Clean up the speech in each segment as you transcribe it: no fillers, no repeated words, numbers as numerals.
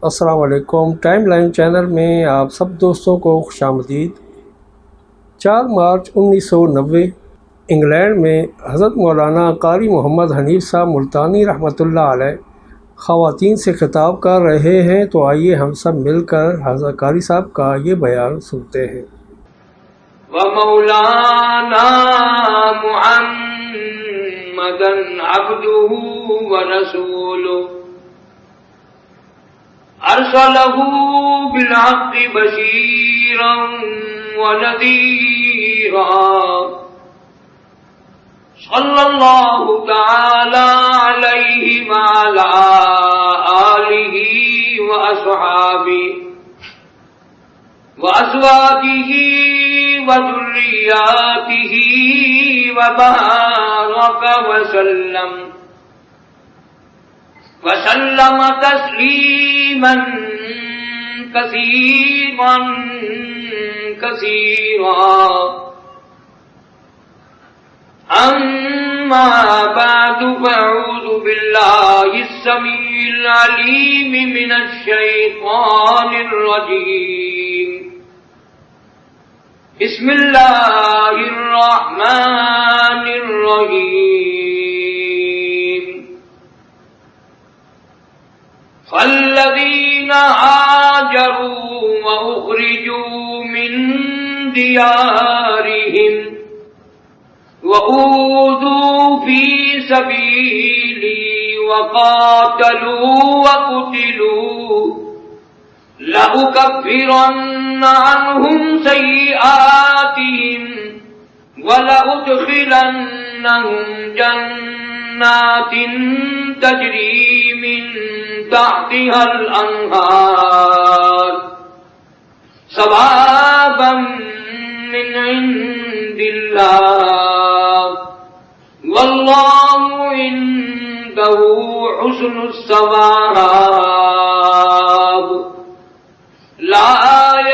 السلام علیکم۔ Time line channel میں آپ سب دوستوں کو خوش آمدید۔ 4 مارچ 1990 انگلینڈ میں حضرت مولانا قاری محمد حنیف صاحب ملتانی رحمۃ اللہ علیہ خواتین سے خطاب کر رہے ہیں، تو آئیے ہم سب مل کر حضرت قاری صاحب کا یہ بیان سنتے ہیں۔ وَمَوْلَانَا مُحَمَّدًا عَبْدُهُ وَرَسُولُهُ أَرْسَلَهُ بِالْحَقِّ بَشِيرًا وَنَذِيرًا صلى الله تعالى عليه وعلى آله وأصحابه وأزواجه وذرياته وبارك وسلم تسليما كثيرا كثيرا. أما بعد، فأعوذ بالله السميع العليم من الشيطان الرجيم. بسم الله الرحمن الرحيم. فالذين هاجروا وأخرجوا من ديارهم وأوذوا في سبيلي وقاتلوا وقتلوا لأكفرن عنهم سيئاتهم ولأدخلنهم جنات تجري من تحتها الأنهار ثوابا من عند الله والله عنده حسن الثواب. لا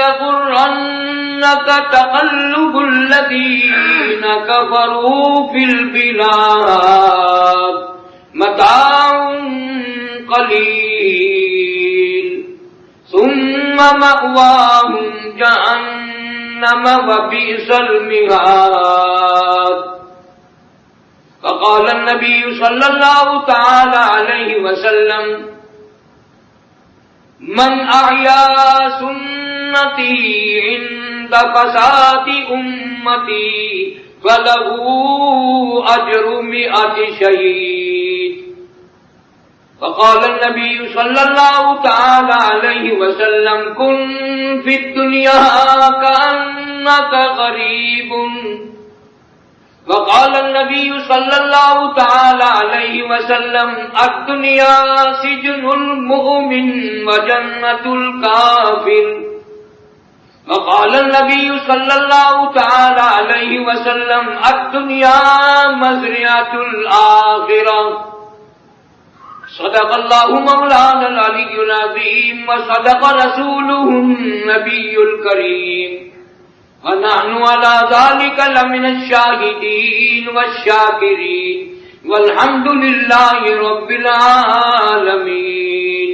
يغرنك تقلب الذين كفروا في البلاد متاع قليل ثم مأواهم جهنم وبئس المهاد. فقال النبي صلى الله تعالى عليه وسلم: من أحيا سنتي عند فساد أمتي فله أجر 100 شهيد. فقال النبي صلى الله تعالى عليه وسلم: كن في الدنيا كأنك غريب. وقال النبي صلى الله تعالى عليه وسلم: الدنيا سجن المؤمن وجنة الكافر. وقال النبي صلى الله تعالى عليه وسلم: الدنيا مزرعة الآخرة. صدق الله مولانا العلي العظيم وصدق رسوله النبي الكريم ونحن على ذلك لمن الشاهدين والشاكرين والحمد لله رب العالمين.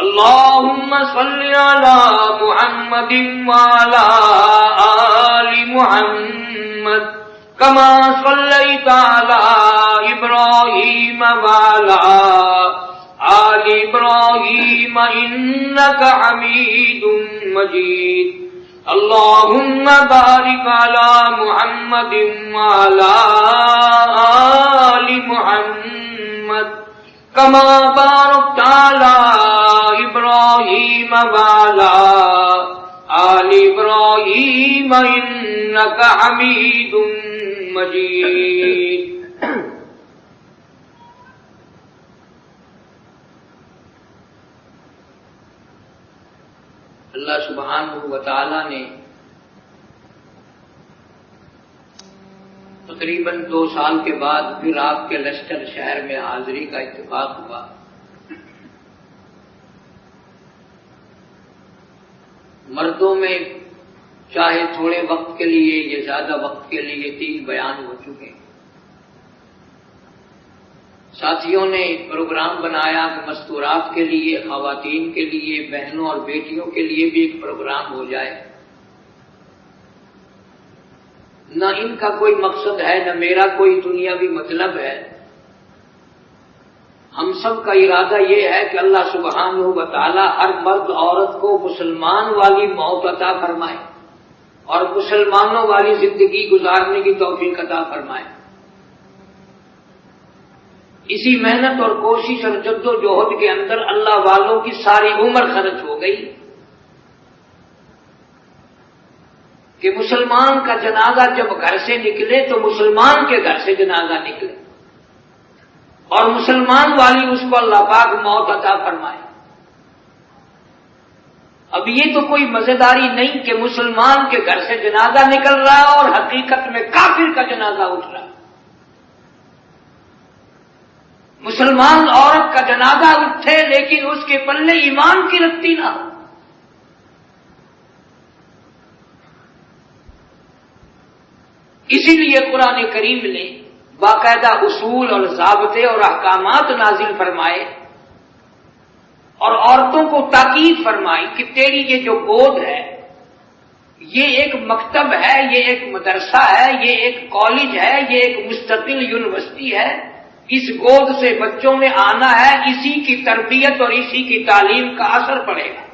اللهم صل على محمد وعلى آل محمد كما صليت على إبراهيم وعلى آل إبراهيم إنك حميد مجيد. اللهم بارك على محمد وعلى آل محمد كما باركت على إبراهيم وعلى آل إبراهيم إنك حميد مجيد. اللہ سبحانہ و تعالی نے تقریباً 2 سال کے بعد پھر آپ کے لیسٹر شہر میں حاضری کا اتفاق ہوا. مردوں میں چاہے تھوڑے وقت کے لیے یا زیادہ وقت کے لیے 3 بیان ہو چکے. ساتھیوں نے پروگرام بنایا کہ مستورات کے لیے، خواتین کے لیے، بہنوں اور بیٹیوں کے لیے بھی ایک پروگرام ہو جائے۔ نہ ان کا کوئی مقصد ہے، نہ میرا کوئی دنیاوی مطلب ہے۔ ہم سب کا ارادہ یہ ہے کہ اللہ سبحانہ و تعالی ہر مرد عورت کو مسلمان والی موت عطا فرمائے اور مسلمانوں والی زندگی گزارنے کی توفیق عطا فرمائے۔ اسی محنت اور کوشش اور جد و جہد کے اندر اللہ والوں کی ساری عمر خرچ ہو گئی کہ مسلمان کا جنازہ جب گھر سے نکلے تو مسلمان کے گھر سے جنازہ نکلے اور مسلمان والی اس کو اللہ پاک موت عطا فرمائے۔ اب یہ تو کوئی مزیداری نہیں کہ مسلمان کے گھر سے جنازہ نکل رہا ہے اور حقیقت میں کافر کا جنازہ اٹھ رہا ہے۔ مسلمان عورت کا جنازہ اٹھے لیکن اس کے پلے ایمان کی رتی نہ ہو۔ اسی لیے قرآن کریم نے باقاعدہ اصول اور ضابطے اور احکامات نازل فرمائے اور عورتوں کو تاکید فرمائی کہ تیری یہ جو گود ہے یہ ایک مکتب ہے، یہ ایک مدرسہ ہے، یہ ایک کالج ہے، یہ ایک مستقل یونیورسٹی ہے۔ اس گود سے بچوں میں آنا ہے، اسی کی تربیت اور اسی کی تعلیم کا اثر پڑے گا۔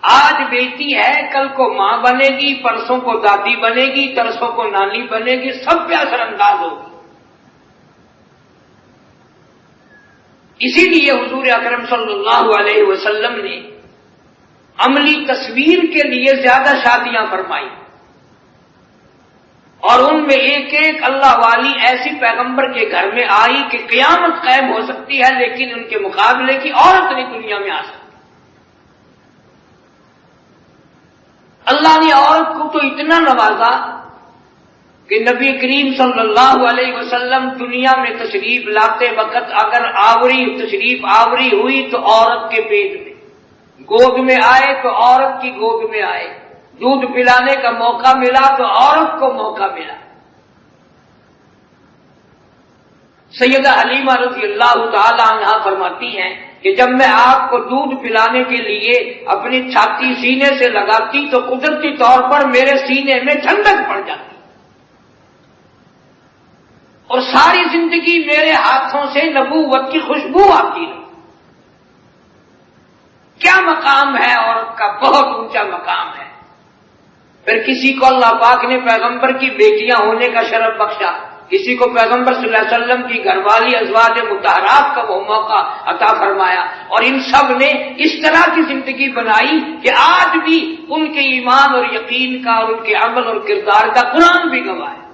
آج بیٹی ہے، کل کو ماں بنے گی، پرسوں کو دادی بنے گی، ترسوں کو نانی بنے گی، سب پہ اثر انداز ہوگی۔ اسی لیے حضور اکرم صلی اللہ علیہ وسلم نے عملی تصویر کے لیے زیادہ شادیاں فرمائی اور ان میں ایک ایک اللہ والی ایسی پیغمبر کے گھر میں آئی کہ قیامت قائم ہو سکتی ہے لیکن ان کے مقابلے کی عورت نہیں دنیا میں آ سکتی۔ اللہ نے عورت کو تو اتنا نوازا کہ نبی کریم صلی اللہ علیہ وسلم دنیا میں تشریف لاتے وقت اگر تشریف آوری ہوئی تو عورت کے پیٹ میں، گود میں آئے تو عورت کی گود میں آئے، دودھ پلانے کا موقع ملا تو عورت کو موقع ملا۔ سیدہ حلیمہ رضی اللہ تعالی عنہا فرماتی ہیں کہ جب میں آپ کو دودھ پلانے کے لیے اپنی چھاتی سینے سے لگاتی تو قدرتی طور پر میرے سینے میں ٹھنڈک پڑ جاتی اور ساری زندگی میرے ہاتھوں سے نبوت کی خوشبو آتی ہے۔ کیا مقام ہے عورت کا، بہت اونچا مقام ہے۔ پھر کسی کو اللہ پاک نے پیغمبر کی بیٹیاں ہونے کا شرف بخشا، کسی کو پیغمبر صلی اللہ علیہ وسلم کی گھر والی ازواج مطہرات کا وہ موقع عطا فرمایا اور ان سب نے اس طرح کی زندگی بنائی کہ آج بھی ان کے ایمان اور یقین کا اور ان کے عمل اور کردار کا قرآن بھی گواہ ہے۔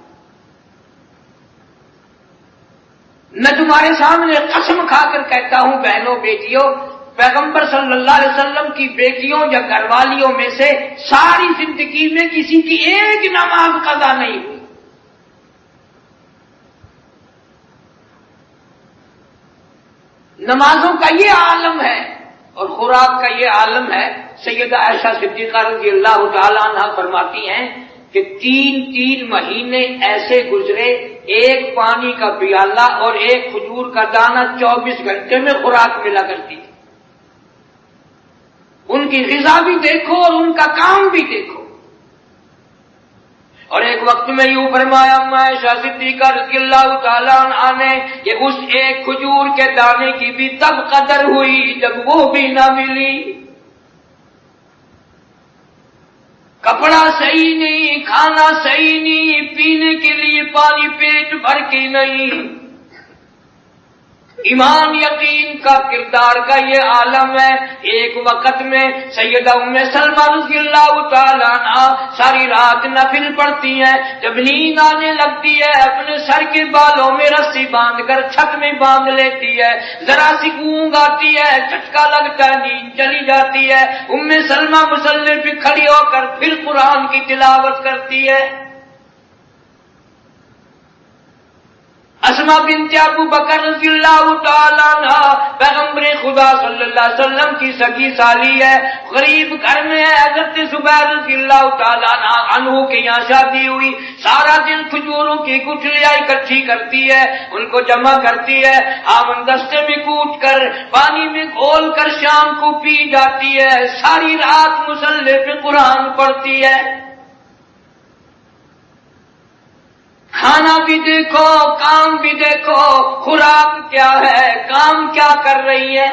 میں تمہارے سامنے قسم کھا کر کہتا ہوں بہنوں بیٹیوں، پیغمبر صلی اللہ علیہ وسلم کی بیٹیوں یا گھر والیوں میں سے ساری زندگی میں کسی کی ایک نماز قضا نہیں ہوئی۔ نمازوں کا یہ عالم ہے اور خوراک کا یہ عالم ہے۔ سیدہ عائشہ صدیقہ رضی اللہ تعالی عنہا فرماتی ہیں کہ تین مہینے ایسے گزرے، ایک پانی کا پیالہ اور ایک کھجور کا دانہ 24 گھنٹے میں خوراک ملا کرتی تھی۔ ان کی غذا بھی دیکھو اور ان کا کام بھی دیکھو۔ اور ایک وقت میں یوں فرمایا عائشہ صدیقہ رضی اللہ تعالیٰ عنہا نے کہ اس ایک کھجور کے دانے کی بھی تب قدر ہوئی جب وہ بھی نہ ملی۔ کپڑا صحیح نہیں، کھانا صحیح نہیں، پینے کے لیے پانی پیٹ بھر کے نہیں۔ ایمان یقین کا کردار کا یہ عالم ہے۔ ایک وقت میں سیدہ ام سلمہ رضی اللہ تعالیٰ عنہا ساری رات نفل پڑھتی ہیں، جب نیند آنے لگتی ہے اپنے سر کے بالوں میں رسی باندھ کر چھت میں باندھ لیتی ہے، ذرا سی اونگ آتی ہے، جھٹکا لگتا ہے، نیند چلی جاتی ہے۔ ام سلمہ مصلی پہ کھڑی ہو کر پھر قرآن کی تلاوت کرتی ہے۔ اسما بنت ابو بکر رضی اللہ تعالیٰ عنہ پیغمبر خدا صلی اللہ علیہ وسلم کی سگی سالی ہے، غریب گھر میں ہے۔ حضرت زبیر رضی اللہ تعالیٰ عنہ کے یہاں شادی ہوئی، سارا دن کھجوروں کی گٹھلیاں اکٹھی کرتی ہے، ان کو جمع کرتی ہے، آمن دستے میں کوٹ کر پانی میں گھول کر شام کو پی جاتی ہے، ساری رات مصلے پہ قرآن پڑھتی ہے۔ کھانا بھی دیکھو، کام بھی دیکھو، خوراک کیا ہے، کام کیا کر رہی ہے۔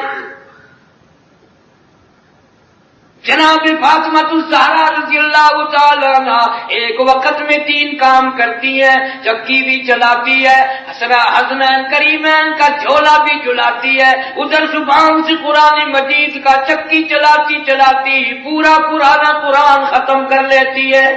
جناب فاطمہ الزہرا رضی اللہ تعالی عنہ ایک وقت میں 3 کام کرتی ہیں، چکی بھی چلاتی ہے، حسنین کریمین کا جھولا بھی جلاتی ہے، ادھر زبان سے قرآن مجید کا چکی چلاتی چلاتی پورا پرانا قرآن ختم کر لیتی ہے۔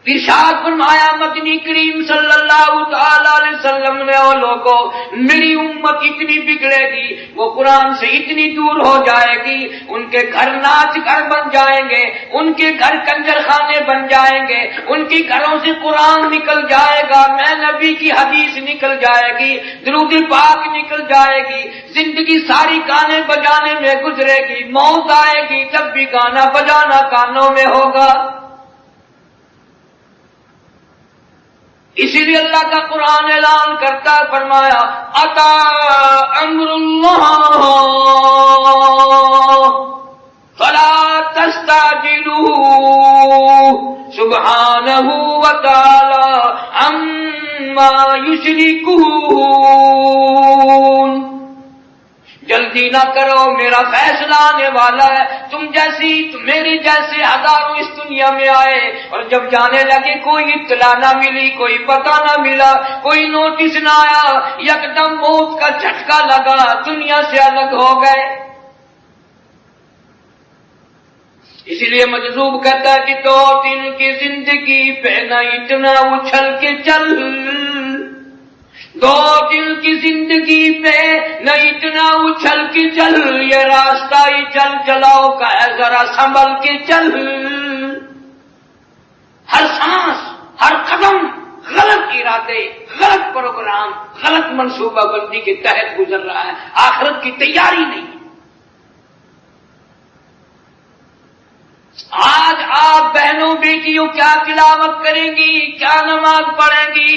ارشاد فرمایا مدنی کریم صلی اللہ تعالی علیہ وسلم نے، او لوگوں، میری امت اتنی بگڑے گی، وہ قرآن سے اتنی دور ہو جائے گی، ان کے گھر ناچ گھر بن جائیں گے، ان کے گھر کنجر خانے بن جائیں گے، ان کے گھروں سے قرآن نکل جائے گا، میں نبی کی حدیث نکل جائے گی، درود پاک نکل جائے گی، زندگی ساری گانے بجانے میں گزرے گی، موت آئے گی جب بھی گانا بجانا کانوں میں ہوگا۔ اسی لیے اللہ کا قرآن اعلان کرتا فرمایا اتا امر اللہ فلا تستعجلوه سبحانہ وتعالی عما یشرکون۔ جلدی نہ کرو، میرا فیصلہ آنے والا ہے۔ تم میری جیسے ہزاروں اس دنیا میں آئے اور جب جانے لگے کوئی اطلاع نہ ملی، کوئی پتہ نہ ملا، کوئی نوٹس نہ آیا، یکدم موت کا جھٹکا لگا، دنیا سے الگ ہو گئے۔ اسی لیے مجذوب کہتا ہے کہ 2 دن کی زندگی پہ نہ اتنا اچھل کے چل، 2 دن کی زندگی پہ نہ اتنا اچھل کے چل، یہ راستہ ہی چل چلاؤ کا ہے، ذرا سنبھل کے چل۔ ہر سانس، ہر قدم غلط ارادے، غلط پروگرام، غلط منصوبہ بندی کے تحت گزر رہا ہے، آخرت کی تیاری نہیں۔ آج آپ بہنوں بیٹیوں کیا تلاوت کریں گی، کیا نماز پڑھیں گی؟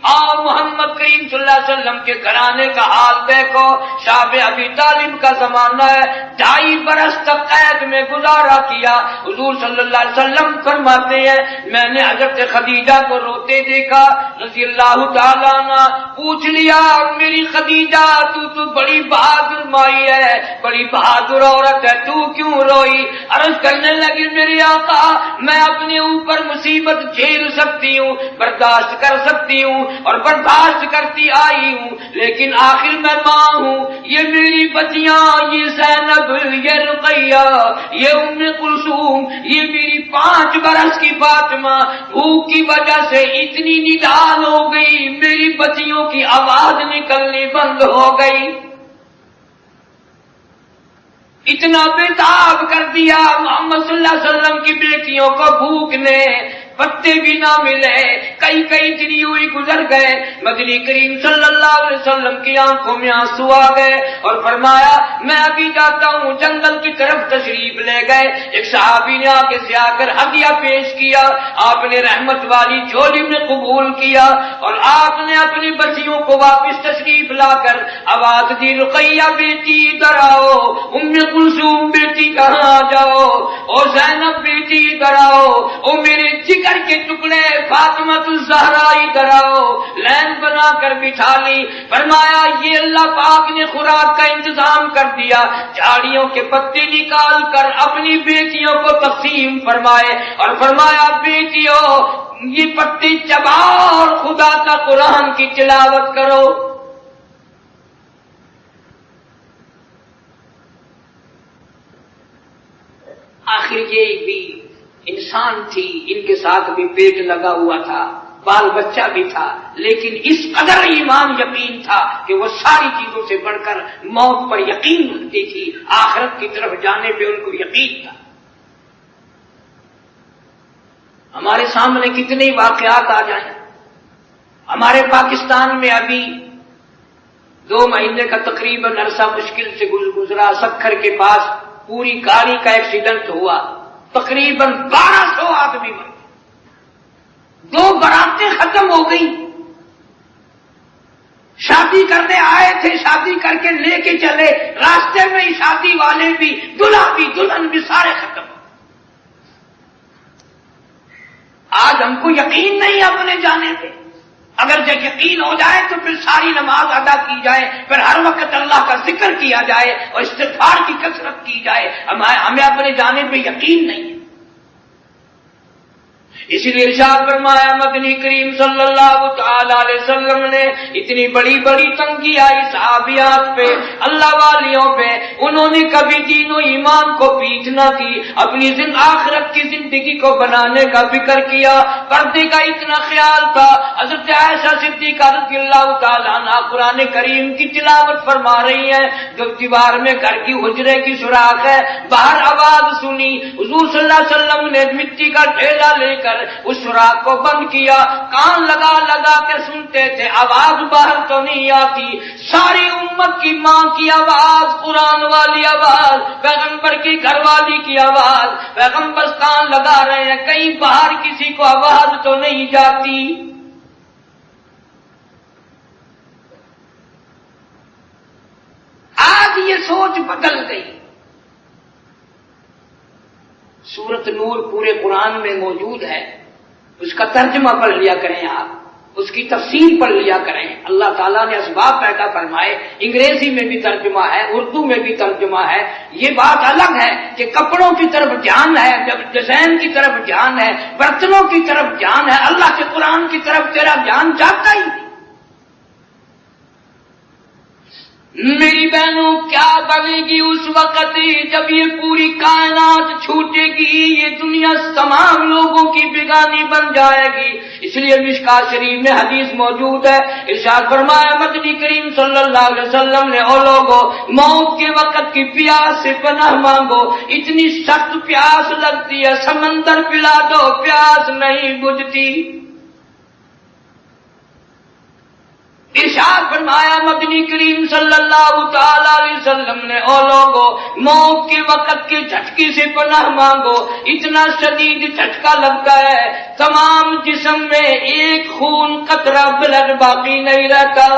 آپ محمد کریم صلی اللہ علیہ وسلم کے گھرانے کا حال دیکھو۔ شاہ ابی طالب کا زمانہ ہے، 2.5 برس تک قید میں گزارا کیا۔ حضور صلی اللہ علیہ وسلم فرماتے ہیں میں نے حضرت خدیجہ کو روتے دیکھا رضی اللہ تعالیٰ عنہ، پوچھ لیا میری خدیجہ تو بڑی بہادر مائی ہے، بڑی بہادر عورت ہے، تو کیوں روئی؟ عرض کرنے لگی میرے آقا میں اپنے اوپر مصیبت جھیل سکتی ہوں، برداشت کر سکتی ہوں اور برداشت کرتی آئی ہوں، لیکن آخر میں ماں ہوں، یہ میری بچیاں، یہ زینب، یہ رقیہ، یہ ام کلثوم، یہ میری 5 برس کی فاطمہ بھوک کی وجہ سے اتنی نڈال ہو گئی، میری بچیوں کی آواز نکلنی بند ہو گئی، اتنا بےتاب کر دیا محمد صلی اللہ علیہ وسلم کی بیٹیوں کو بھوک نے، پتے بھی نہ ملے، کئی دن یوں ہی گزر گئے۔ مدنی کریم صلی اللہ علیہ وسلم کی آنکھوں میں آنسو آ گئے اور فرمایا میں ابھی جاتا ہوں، جنگل کی طرف تشریف لے گئے۔ ایک صحابی نے آگے سے آ کر ہدیہ پیش کیا، آپ نے رحمت والی جھولی میں قبول کیا اور آپ نے اپنی بچیوں کو واپس تشریف لا کر آواز دی رقیہ بیٹی ادھر آؤ، ام کلثوم بیٹی کہاں جاؤ، او زینب بیٹی ادھر آؤ، او میرے جگر کے ٹکڑے فاطمہ الزہرا ادھر آؤ، لین بنا کر بٹھا لی۔ فرمایا یہ اللہ پاک نے خوراک کا انتظام کر دیا، جھاڑیوں کے پتے نکال کر اپنی بیٹیوں کو تقسیم فرمائے اور فرمایا بیٹیوں یہ پتے چباؤ اور خدا کا قرآن کی تلاوت کرو۔ آخر یہ بھی انسان تھی، ان کے ساتھ بھی پیٹ لگا ہوا تھا، بال بچہ بھی تھا، لیکن اس قدر ایمان یقین تھا کہ وہ ساری چیزوں سے بڑھ کر موت پر یقین رکھتی تھی، آخرت کی طرف جانے پہ ان کو یقین تھا۔ ہمارے سامنے کتنے واقعات آ جائیں. ہمارے پاکستان میں ابھی 2 مہینے کا تقریباً عرصہ مشکل سے گزرا. سکھر کے پاس پوری گاڑی کا ایکسیڈنٹ ہوا, تقریباً 1200 آدمی مر گئے. 2 براتیں ختم ہو گئی. شادی کرنے آئے تھے, شادی کر کے لے کے چلے, راستے میں ہی شادی والے بھی, دلہا بھی, دلہن بھی سارے ختم. آج ہم کو یقین نہیں اپنے جانے پہ. اگر جب یقین ہو جائے تو پھر ساری نماز ادا کی جائے, پھر ہر وقت اللہ کا ذکر کیا جائے اور استغفار کی کثرت کی جائے. ہمیں اپنے جانے پہ یقین نہیں ہے. اسی لیے ارشاد فرمایا مدنی کریم صلی اللہ تعالی علیہ وسلم نے اتنی بڑی بڑی تنگی آئی صحابیات پہ, اللہ والیوں پہ, انہوں نے کبھی دین و ایمان کو پیچھ نہ کی, اپنی آخرت کی زندگی کو بنانے کا فکر کیا, پردے کا اتنا خیال تھا. حضرت عائشہ صدیقہ رضی اللہ تعالیٰ عنہا قرآن کریم کی تلاوت فرما رہی ہیں, جب دیوار میں گھر کی حجرے کی سوراخ ہے, باہر آواز سنی, حضور صلی اللہ علیہ وسلم نے مٹی کا ڈھیلا لے کر اس سوراخ کو بند کیا, کان لگا لگا کے سنتے تھے, آواز باہر تو نہیں آتی. ساری امت کی ماں کی آواز, قرآن والی آواز, پیغمبر کی گھر والی کی آواز, پیغمبر کان لگا رہے ہیں, کہیں باہر کسی کو آواز تو نہیں جاتی. آج یہ سوچ بدل گئی. سورت نور پورے قرآن میں موجود ہے, اس کا ترجمہ پڑھ لیا کریں آپ, اس کی تفسیر پڑھ لیا کریں. اللہ تعالیٰ نے اسباب پیدا فرمائے, انگریزی میں بھی ترجمہ ہے, اردو میں بھی ترجمہ ہے. یہ بات الگ ہے کہ کپڑوں کی طرف دھیان ہے, جب ڈیزائن کی طرف دھیان ہے, برتنوں کی طرف دھیان ہے, اللہ کے قرآن کی طرف تیرا دھیان جاتا ہی نہیں. میری بہنوں کیا بنے گی اس وقت جب یہ پوری کائنات چھوٹے گی, یہ دنیا تمام لوگوں کی بیگانی بن جائے گی. اس لیے مشکاۃ شریف میں حدیث موجود ہے, ارشاد فرمایا مدنی کریم صلی اللہ علیہ وسلم نے, او لوگو موت کے وقت کی پیاس سے پناہ مانگو, اتنی سخت پیاس لگتی ہے سمندر پلا دو پیاس نہیں بجھتی. ارشاد فرمایا مدنی کریم صلی اللہ تعالی علیہ وسلم نے, او لوگو موت کے وقت کے جھٹکے سے پناہ مانگو, اتنا شدید جھٹکا لگتا ہے تمام جسم میں ایک خون قطرہ بلڈ باقی نہیں رہتا.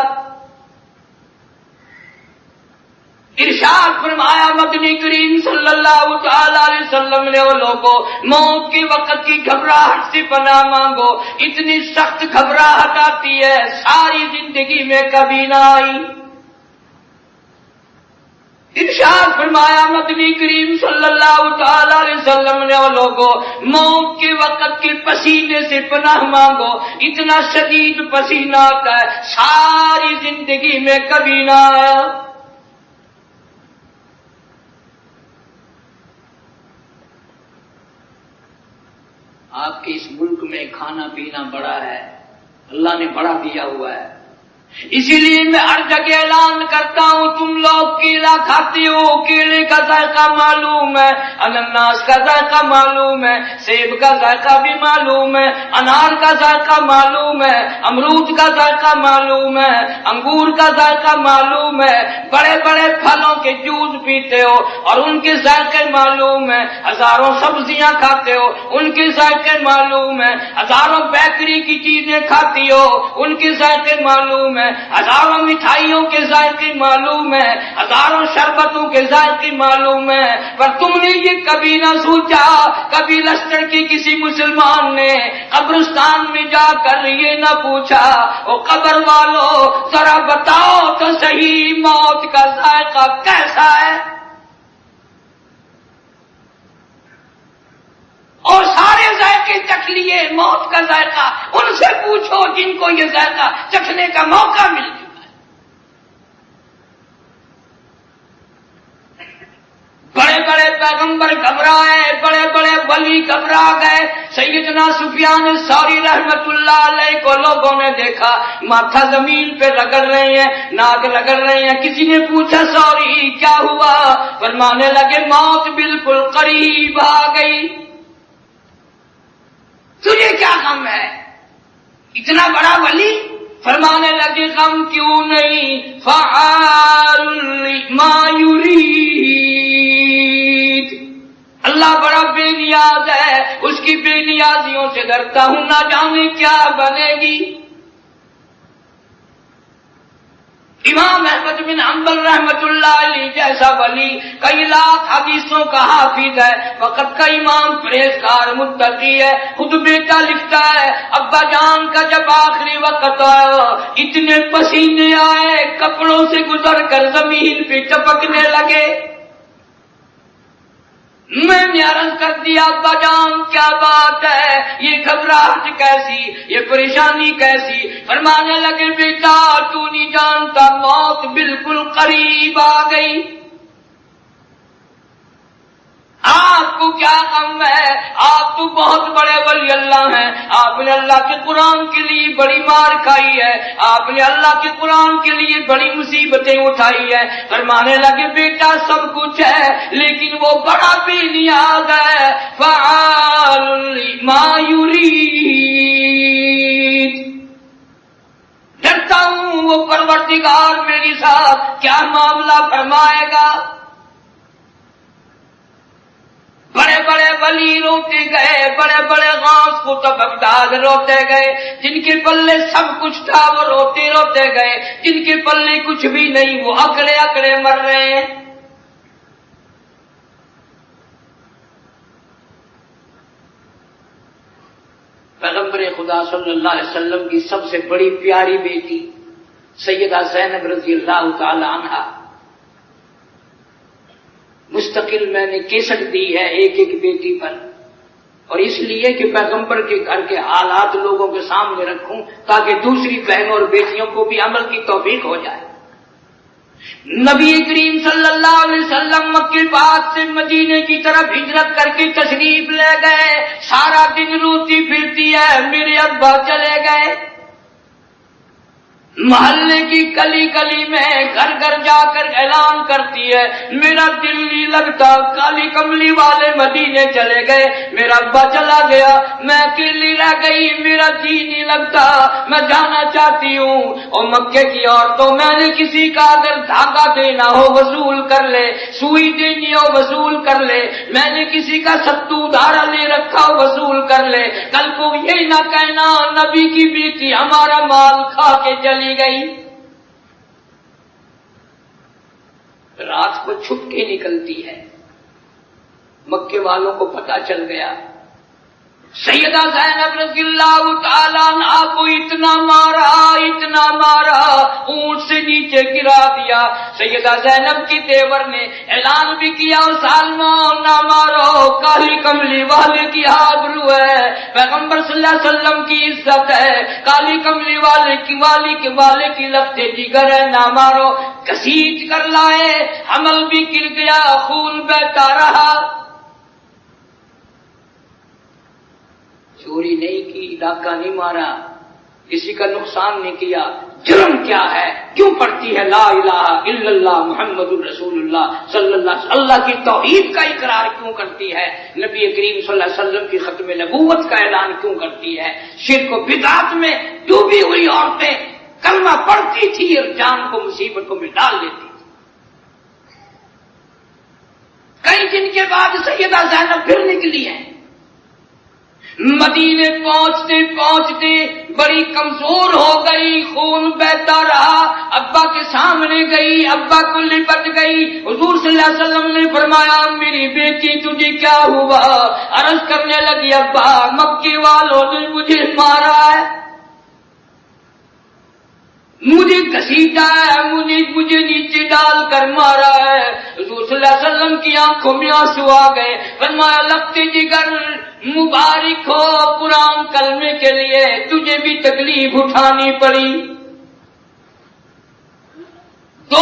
ارشاد فرمایا مدنی کریم صلی اللہ تعالی علیہ وسلم نے, وہ لوگوں موت کے وقت کی گھبراہٹ سے پناہ مانگو, اتنی سخت گھبراہٹ آتی ہے ساری زندگی میں کبھی نہ آئی. ارشاد فرمایا مدنی کریم صلی اللہ تعالی علیہ وسلم نے, وہ لوگوں موت کے وقت کے پسینے سے پناہ مانگو, اتنا شدید پسینہ آتا ہے ساری زندگی میں کبھی نہ آیا. آپ کے اس ملک میں کھانا پینا بڑا ہے, اللہ نے بڑا دیا ہوا ہے, اسی لیے میں ہر جگہ اعلان کرتا ہوں, تم لوگ کیلا کھاتے ہو, کیلے کا ذائقہ معلوم ہے, انناس کا ذائقہ معلوم ہے, سیب کا ذائقہ بھی معلوم ہے, انار کا ذائقہ معلوم ہے, امرود کا ذائقہ معلوم ہے, انگور کا ذائقہ معلوم ہے, بڑے بڑے پھلوں کے جوس پیتے ہو اور ان کے ذائقے معلوم ہے, ہزاروں سبزیاں کھاتے ہو ان کے ذائقے معلوم ہے, ہزاروں بیکری کی چیزیں کھاتی ہو ان کے ذائقے معلوم ہے, ہزاروں مٹھائیوں کے ذائقے معلوم ہے, ہزاروں شربتوں کے ذائقے معلوم ہے, پر تم نے یہ کبھی نہ سوچا, کبھی لشکر کے کسی مسلمان نے قبرستان میں جا کر یہ نہ پوچھا, او قبر والو ذرا بتاؤ تو صحیح موت کا ذائقہ کیسا ہے. اور سارے ذائقے چکھ لیے, موت کا ذائقہ ان سے پوچھو جن کو یہ ذائقہ چکھنے کا موقع مل چکا ہے. بڑے بڑے پیغمبر گھبرائے, بڑے بڑے ولی گھبرا گئے. سیدنا سفیان ثوری رحمت اللہ علیہ کو لوگوں نے دیکھا ماتھا زمین پہ رگڑ رہے ہیں, ناک رگڑ رہے ہیں. کسی نے پوچھا ثوری کیا ہوا, فرمانے لگے موت بالکل قریب آ گئی. تجھے کیا غم ہے؟ اتنا بڑا ولی فرمانے لگے غم کیوں نہیں، فعال لما یرید، اللہ بڑا بے نیاز ہے، اس کی بے نیازیوں سے ڈرتا ہوں، نہ جانے کیا بنے گی۔ امام احمد بن حنبل رحمت اللہ علیہ جیسا ولی کئی لاکھ حدیثوں کا حافظ ہے، وقت کا امام، پرہیزگار، متقی ہے، خود بیٹا لکھتا ہے ابا جان کا جب آخری وقت آیا اتنے پسینے آئے کپڑوں سے گزر کر زمین پہ ٹپکنے لگے، میں نے عرض کر دیا ابا جان کیا بات ہے، یہ گھبراہٹ کیسی، یہ پریشانی کیسی؟ فرمانے لگے بیٹا تو نہیں جانتا موت بالکل قریب آ گئی، آپ کو کیا غم ہے، آپ تو بہت بڑے ولی اللہ ہیں، آپ نے اللہ کے قرآن کے لیے بڑی مار کھائی ہے، آپ نے اللہ کے قرآن کے لیے بڑی مصیبتیں اٹھائی ہے۔ فرمانے لگے بیٹا سب کچھ ہے لیکن وہ بڑا بے نیاز ہے، فعال لما یرید، ڈرتا ہوں وہ پروردگار میری ساتھ کیا معاملہ فرمائے گا۔ بڑے بڑے ولی روتے گئے، بڑے بڑے غوث قطب بغداد روتے گئے، جن کے پلے سب کچھ تھا وہ روتے روتے گئے، جن کے پلے کچھ بھی نہیں وہ اکڑے اکڑے مر رہے ہیں۔ پیغمبر خدا صلی اللہ علیہ وسلم کی سب سے بڑی پیاری بیٹی سیدہ زینب رضی اللہ تعالی عنہا، مستقل میں نے کیسٹ دی ہے ایک ایک بیٹی پر، اور اس لیے کہ پیغمبر کے گھر کے حالات لوگوں کے سامنے رکھوں تاکہ دوسری بہنوں اور بیٹیوں کو بھی عمل کی توفیق ہو جائے۔ نبی کریم صلی اللہ علیہ وسلم مکے پاک سے مدینے کی طرف ہجرت کر کے تشریف لے گئے، سارا دن روتی پھرتی ہے میرے ابا چلے گئے، محلے کی گلی گلی میں گھر گھر جا کر اعلان کرتی ہے میرا دل نہیں لگتا، کالی کملی والے مدینے چلے گئے، میرا ابا چلا گیا، میں اکیلی رہ گئی، میرا جی نہیں لگتا، میں جانا چاہتی ہوں۔ اور مکے کی عورتوں میں نے کسی کا اگر دھاگا دینا ہو وصول کر لے، سوئی دینی ہو وصول کر لے، میں نے کسی کا ستو ادھارا لے رکھا ہو وصول کر لے، کل کو یہی نہ کہنا نبی کی بیٹی ہمارا مال کھا کے چلی گئی۔ رات کو چھپ کے نکلتی ہے، مکے والوں کو پتا چل گیا، سیدہ زینب رضی اللہ تعالیٰ عنہا کو اتنا مارا اونٹ سے نیچے گرا دیا۔ سیدہ زینب کی دیور نے اعلان بھی کیا سالمو نہ مارو، کالی کملی والے کی آبرو ہے، پیغمبر صلی اللہ علیہ وسلم کی عزت ہے، کالی کملی والے کی لفظ جگر ہے، نہ مارو۔ گھسیٹ کر لائے، حمل بھی گر گیا، خون بہتا رہا۔ چوری نہیں کی، ڈاکہ نہیں مارا، کسی کا نقصان نہیں کیا، جرم کیا ہے؟ کیوں پڑھتی ہے لا الہ الا اللہ محمد الرسول اللہ صلی اللہ علیہ وسلم؟ اللہ کی توحید کا اقرار کیوں کرتی ہے؟ نبی کریم صلی اللہ علیہ وسلم کی ختم نبوت کا اعلان کیوں کرتی ہے؟ شرک و بدعت میں ڈوبی ہوئی عورتیں کلمہ پڑھتی تھی اور جان کو مصیبتوں میں ڈال دیتی تھی۔ کئی دن کے بعد سیدہ زینب پھر نکلی ہیں، مدینے پہنچتے بڑی کمزور ہو گئی، خون بہتا رہا، ابا کے سامنے گئی، ابا کو لپٹ گئی، حضور صلی اللہ علیہ وسلم نے فرمایا میری بیٹی تجھے کیا ہوا؟ عرض کرنے لگی ابا مکے والوں نے مجھے مارا ہے، مجھے گھسیٹا ہے، مجھے نیچے ڈال کر مارا ہے۔ حضور صلی اللہ علیہ وسلم کی آنکھوں میں آنسو آ گئے، فرمایا لگتے جگر مبارک ہو قرآن کلمے کے لیے تجھے بھی تکلیف اٹھانی پڑی۔ 2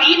3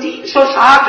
360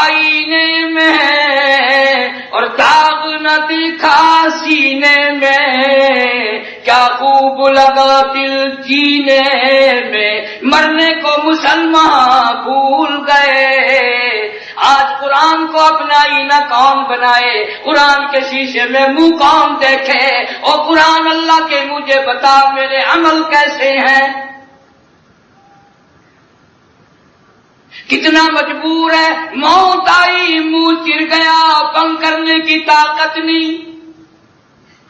آئینے میں اور داغ نہ دکھا سینے میں، کیا خوب لگا دل جینے میں، مرنے کو مسلمان بھول گئے۔ آج قرآن کو اپنا آئینہ کون بنائے، قرآن کے شیشے میں منہ کون دیکھے، اور قرآن اللہ کے مجھے بتا میرے عمل کیسے ہیں۔ کتنا مجبور ہے، موت آئی منہ چر گیا، بند کرنے کی طاقت نہیں،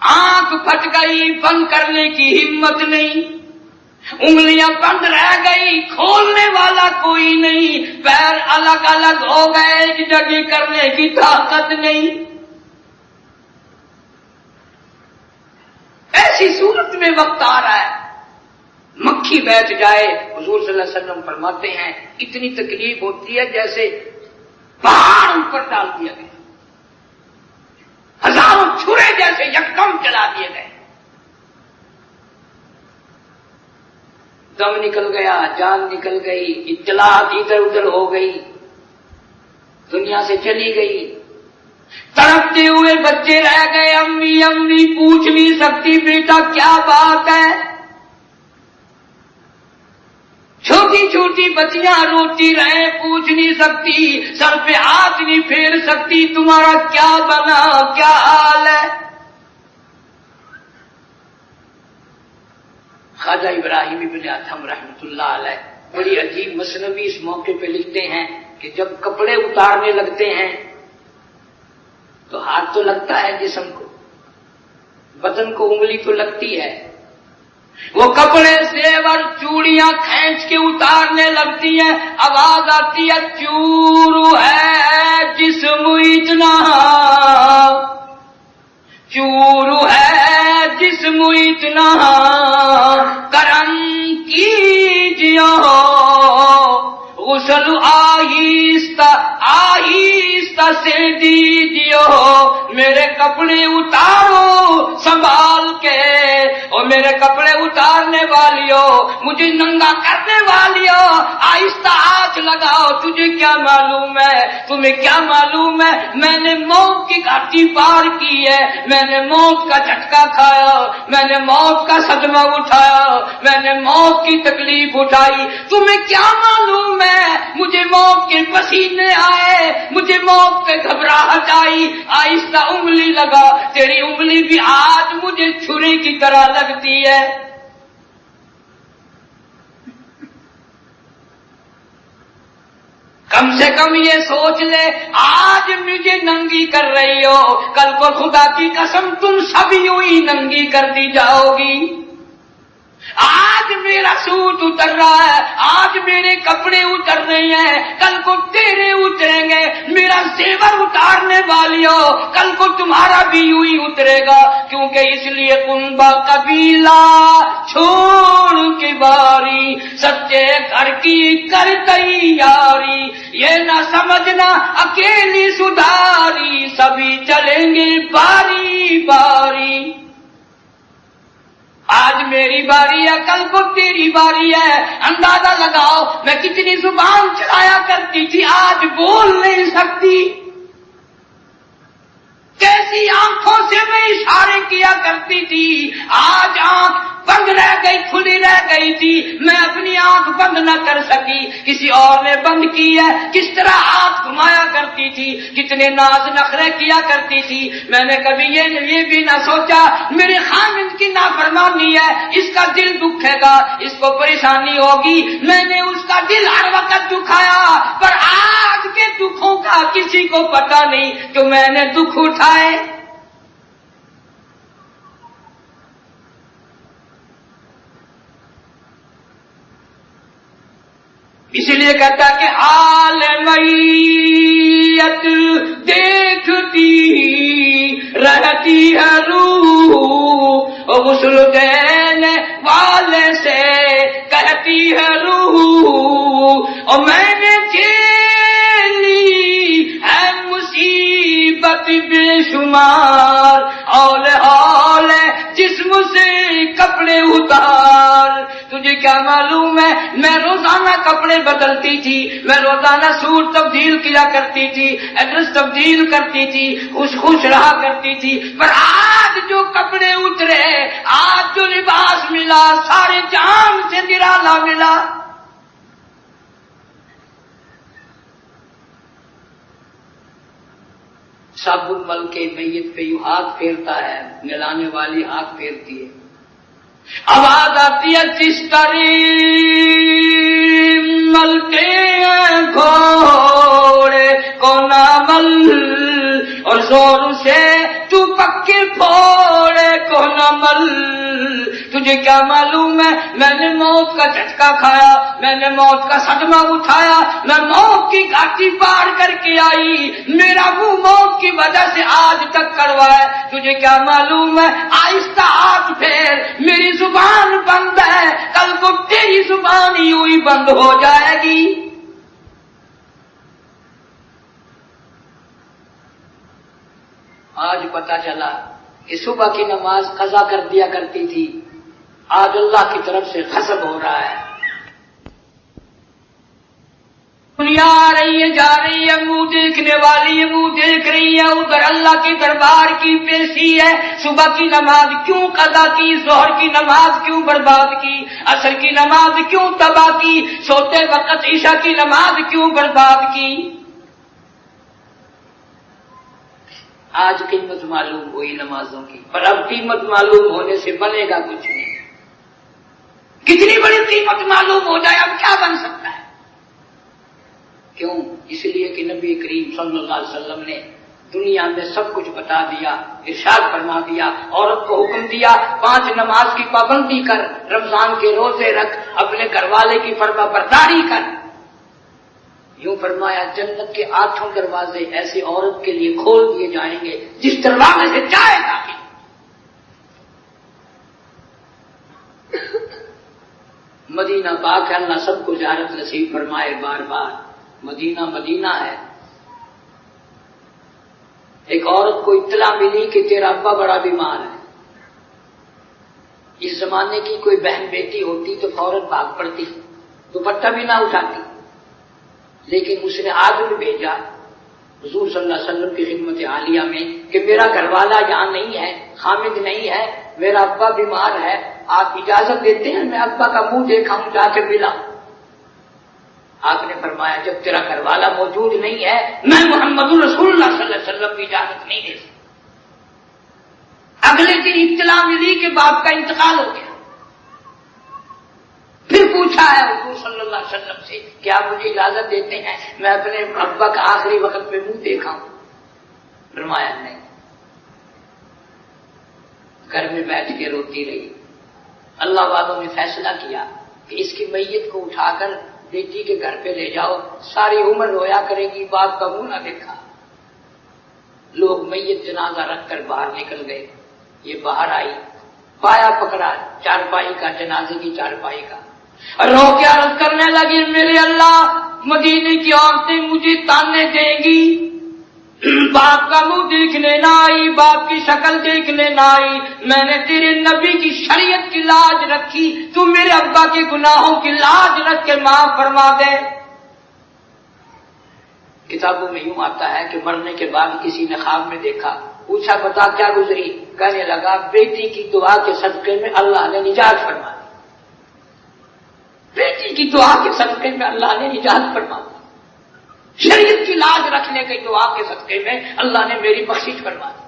آنکھ پھٹ گئی بند کرنے کی ہمت نہیں، انگلیاں بند رہ گئی کھولنے والا کوئی نہیں، پیر الگ الگ ہو گئے ایک جگہ کرنے کی طاقت نہیں۔ ایسی صورت میں وقت آ رہا ہے مکھی بیٹھ جائے، حضور صلی اللہ علیہ وسلم فرماتے ہیں اتنی تکلیف ہوتی ہے جیسے پہاڑ اوپر ڈال دیا گیا، ہزاروں چھرے جیسے یکدم چلا دیے گئے، دم نکل گیا، جان نکل گئی، اطلاعات ادھر ادھر ہو گئی، دنیا سے چلی گئی، تڑپتے ہوئے بچے رہ گئے، امی امی پوچھ نہیں سکتی بیٹا کیا بات ہے، چھوٹی چھوٹی بچیاں روتی رہیں پوچھ نہیں سکتی، سر پہ ہاتھ نہیں پھیر سکتی تمہارا کیا بنا کیا حال ہے۔ خواجہ ابراہیم ابن ادہم رحمۃ اللہ علیہ بڑی عجیب مثنوی اس موقع پہ لکھتے ہیں کہ جب کپڑے اتارنے لگتے ہیں تو ہاتھ تو لگتا ہے جسم کو، بدن کو انگلی تو لگتی ہے، وہ کپڑے زیور چوڑیاں کھینچ کے اتارنے لگتی ہیں، آواز آتی ہے چور ہے جسم اتنا، چور ہے جسم اتنا، کرم کیجیے غسل آہستہ آہستہ سے دیجیے، میرے کپڑے اتارو سنبھال کے، اور میرے کپڑے اتارنے والیو، مجھے ننگا کرنے والیو آہستہ ہاتھ لگاؤ، تجھے کیا معلوم ہے، تمہیں کیا معلوم ہے، میں نے موت کی گھاٹی پار کی ہے، میں نے موت کا جھٹکا کھایا، میں نے موت کا صدمہ اٹھایا، میں نے موت کی تکلیف اٹھائی، تمہیں کیا معلوم ہے، مجھے موت کے پسینے آئے، مجھے موت پہ گھبراہٹ آئی، آہستہ انگلی لگا، تیری انگلی بھی آج مجھے چھری کی طرح لگتی ہے۔ کم سے کم یہ سوچ لے آج مجھے ننگی کر رہی ہو، کل کو خدا کی قسم تم سب یوں ہی ننگی کر دی جاؤ گی۔ آج میرا سوٹ اتر رہا ہے، آج میرے کپڑے اتر رہے ہیں، کل کو تیرے اتریں گے، میرا زیور اتارنے والی ہو، کل کو تمہارا بھی یوں ہی اترے گا، کیونکہ اس لیے کنبا قبیلہ چھوڑ کے باری، سچے گھر کی کر تیاری، یہ نہ سمجھنا اکیلی سدھاری، سبھی چلیں گے باری باری۔ آج میری باری ہے، کل کو تیری باری ہے، اندازہ لگاؤ میں کتنی زبان چلایا کرتی تھی، آج بول نہیں سکتی، کیسی آنکھوں سے میں اشارے کیا کرتی تھی، آج آنکھ بند رہ گئی، کھلی رہ گئی تھی، میں اپنی آنکھ بند نہ کر سکی، کسی اور نے بند کی ہے، کس طرح ہاتھ گھمایا کرتی تھی، کتنے ناز نخرے کیا کرتی تھی، میں نے کبھی یہ بھی نہ سوچا میرے خامند کی نافرمانی ہے، اس کا دل دکھے گا، اس کو پریشانی ہوگی، میں نے اس کا دل ہر وقت دکھایا، پر آج کے دکھوں کا کسی کو پتا نہیں کہ میں نے دکھ اٹھائے۔ اس لیے کہتا کہ حال میت دیکھتی رہتی ہے روح، غسل دینے والے سے کہتی ہے روح، اور میں نے جیلی ہے مصیبت بے شمار، اول اول جسم سے کپڑے اتار، تجھے کیا معلوم ہے میں روزانہ کپڑے بدلتی تھی، میں روزانہ سوٹ تبدیل کیا کرتی تھی، ایڈریس تبدیل کرتی تھی، خوش رہا کرتی تھی، پر آج جو کپڑے اترے، آج جو لباس ملا، سارے جہان سے نرالا ملا۔ صابن مل کے میت پہ یوں ہاتھ پھیرتا ہے، ملانے والی ہاتھ پھیرتی ہے، آواز آتی ہے چشتری مل کے گھوڑے کو نہ مل، اور زور سے تو پکے پھوڑے کو نہ مل۔ تجھے کیا معلوم ہے میں نے موت کا جھٹکا کھایا، میں نے موت کا صدمہ اٹھایا، میں موت کی گھاٹی پار کر کے آئی، میرا منہ موت کی وجہ سے آج تک کڑوا ہے۔ تجھے کیا معلوم ہے آہستہ ہاتھ پھیر، میری زبان بند ہے، کل کو تیری زبان یوں ہی بند ہو جائے گی۔ آج پتہ چلا کہ صبح کی نماز قضا کر دیا کرتی تھی، آج اللہ کی طرف سے غضب ہو رہا ہے۔ دنیا آ رہی ہے جا رہی ہے، منہ دیکھنے والی ہے منہ دیکھ رہی ہے، ادھر اللہ کے دربار کی پیشی ہے۔ صبح کی نماز کیوں قضا کی، ظہر کی نماز کیوں برباد کی، عصر کی نماز کیوں تباہ کی، سوتے وقت عشاء کی نماز کیوں برباد کی۔ آج قیمت معلوم ہوئی نمازوں کی، پر اب قیمت معلوم ہونے سے بنے گا کچھ نہیں۔ کتنی بڑی قیمت معلوم ہو جائے اب کیا بن سکتا ہے؟ کیوں؟ اس لیے کہ نبی کریم صلی اللہ علیہ وسلم نے دنیا میں سب کچھ بتا دیا، ارشاد فرما دیا، عورت کو حکم دیا 5 نماز کی پابندی کر، رمضان کے روزے رکھ، اپنے گھر والے کی فرما برداری کر۔ یوں فرمایا جنت کے 8 دروازے ایسی عورت کے لیے کھول دیے جائیں گے جس دروازے سے چاہے داخل۔ مدینہ پاک ہے، اللہ سب کو زیارت نصیب فرمائے بار بار۔ مدینہ مدینہ ہے۔ ایک عورت کو اطلاع ملی کہ تیرا ابا بڑا بیمار ہے۔ اس زمانے کی کوئی بہن بیٹی ہوتی تو فوراً بھاگ پڑتی، دوپٹہ بھی نہ اٹھاتی، لیکن اس نے آدمی بھیجا حضور صلی اللہ علیہ وسلم کی خدمت عالیہ میں کہ میرا گھر والا یہاں نہیں ہے، حامد نہیں ہے، میرا ابا بیمار ہے، آپ اجازت دیتے ہیں میں ابا کا منہ دیکھا ہوں، جا کے ملا۔ آپ نے فرمایا جب تیرا گھر والا موجود نہیں ہے میں محمد رسول اللہ صلی اللہ علیہ وسلم کی اجازت نہیں دے سکتا۔ اگلے دن اطلاع ملی کہ باپ کا انتقال ہو گیا۔ پھر پوچھا ہے حضور صلی اللہ علیہ وسلم سے کیا مجھے اجازت دیتے ہیں میں اپنے ابا کا آخری وقت میں منہ دیکھا ہوں؟ فرمایا نہیں۔ گھر میں بیٹھ کے روتی رہی۔ اللہ والوں نے فیصلہ کیا کہ اس کی میت کو اٹھا کر بیٹی کے گھر پہ لے جاؤ، ساری عمر رویا کرے گی، باپ کا منہ نہ دیکھا۔ لوگ میت جنازہ رکھ کر باہر نکل گئے۔ یہ باہر آئی، پایا پکڑا چارپائی کا، جنازے کی چارپائی کا، رو کے عرض کرنے لگی میرے اللہ مدینے کی عورتیں مجھے تانے دیں گی، باپ کا منہ دیکھنے نہ آئی، باپ کی شکل دیکھنے نہ آئی، میں نے تیرے نبی کی شریعت کی لاج رکھی، تو میرے ابا کے گناہوں کی لاج رکھ کے معاف فرما دے۔ کتابوں میں یوں آتا ہے کہ مرنے کے بعد کسی نے خواب میں دیکھا، پوچھا بتا کیا گزری؟ کہنے لگا بیٹی کی دعا کے صدقے میں اللہ نے نجات فرما دی، بیٹی کی دعا کے صدقے میں اللہ نے نجات فرما دی، شریعت کی لاج رکھنے کی دعا کے صدقے میں اللہ نے میری بخشش فرما دی۔